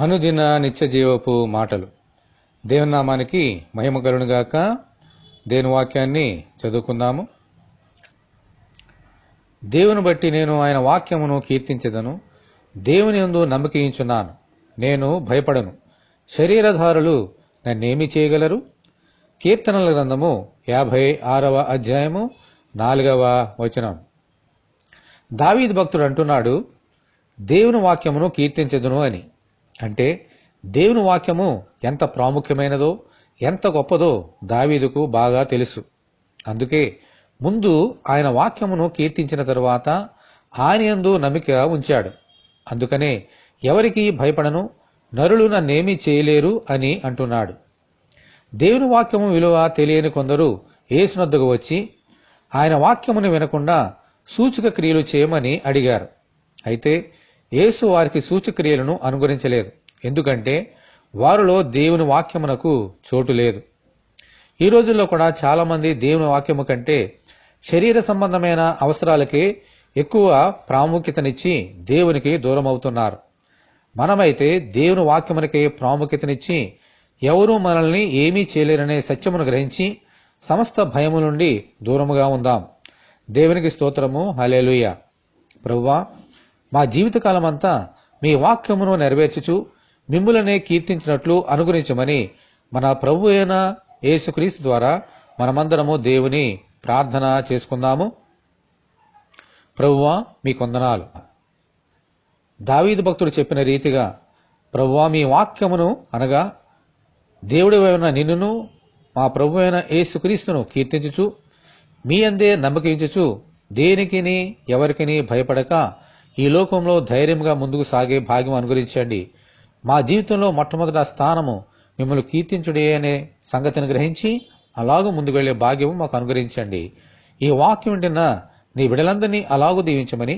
అనుదిన నిత్య జీవపు మాటలు. దేవుని నామానికి మహిమ కలుగునుగాక. దేవుని వాక్యాన్ని చదువుకుందాము. దేవుని బట్టి నేను ఆయన వాక్యమును కీర్తించెదను. దేవుని యందు నమ్మకించున్నాను. నేను భయపడను. శరీరధారులు నన్నేమి చేయగలరు? కీర్తనల గ్రంథము 56వ అధ్యాయము 4వ వచనం. దావీదు భక్తుడు అంటున్నాడు, దేవుని వాక్యమును కీర్తించెదను అని. అంటే దేవుని వాక్యము ఎంత ప్రాముఖ్యమైనదో, ఎంత గొప్పదో దావీదుకు బాగా తెలుసు. అందుకే ముందు ఆయన వాక్యమును కీర్తించిన తరువాత ఆయన యందు నమ్మిక ఉంచాడు. అందుకనే ఎవరికి భయపడను, నరులు నన్నేమీ చేయలేరు అని అంటున్నాడు. దేవుని వాక్యము విలువ తెలియని కొందరు యేసునొద్దకు వచ్చి ఆయన వాక్యమును వినకుండా సూచక క్రియలు చేయమని అడిగారు. అయితే యేసు వారికి సూచక్రియలను అనుగ్రహించలేదు. ఎందుకంటే వారిలో దేవుని వాక్యమునకు చోటు లేదు. ఈ రోజుల్లో కూడా చాలా మంది దేవుని వాక్యము కంటే శరీర సంబంధమైన అవసరాలకే ఎక్కువ ప్రాముఖ్యతనిచ్చి దేవునికి దూరం అవుతున్నారు. మనమైతే దేవుని వాక్యమునకే ప్రాముఖ్యతనిచ్చి ఎవరూ మనల్ని ఏమీ చేయలేరనే సత్యమును గ్రహించి సమస్త భయము నుండి దూరముగా ఉందాం. దేవునికి స్తోత్రము. హల్లెలూయా. ప్రభువా, మా జీవితకాలమంతా మీ వాక్యమును నెరవేర్చుచు మిమ్ములనే కీర్తించినట్లు అనుగ్రహించమని మన ప్రభు అయిన యేసుక్రీస్తు ద్వారా మనమందరము దేవుని ప్రార్థన చేసుకుందాము. ప్రభువా, మీ కొందనాలు. దావీదు భక్తుడు చెప్పిన రీతిగా ప్రభువా మీ వాక్యమును అనగా దేవుడివైన నిన్నును మా ప్రభు అయిన యేసుక్రీస్తును కీర్తించుచు మీ అందే నమ్మకించుచు దేనికిని ఎవరికిని భయపడక ఈ లోకంలో ధైర్యంగా ముందుకు సాగే భాగ్యం అనుగ్రహించండి. మా జీవితంలో మొట్టమొదటి స్థానము మిమ్మల్ని కీర్తించుడే అనే సంగతిని గ్రహించి అలాగూ ముందుకు వెళ్లే భాగ్యము మాకు అనుగ్రహించండి. ఈ వాక్యం వింటున్న నీ బిడ్డలందరినీ అలాగూ దీవించమని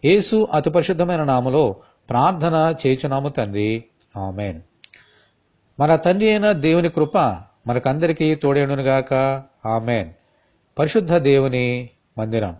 యేసు అతి పరిశుద్ధమైన నామములో ప్రార్థన చేయుచున్నాము తండ్రి. ఆమేన్. మన తండ్రి అయిన దేవుని కృప మనకందరికీ తోడేయునుగాక. ఆమేన్. పరిశుద్ధ దేవుని మందిరం.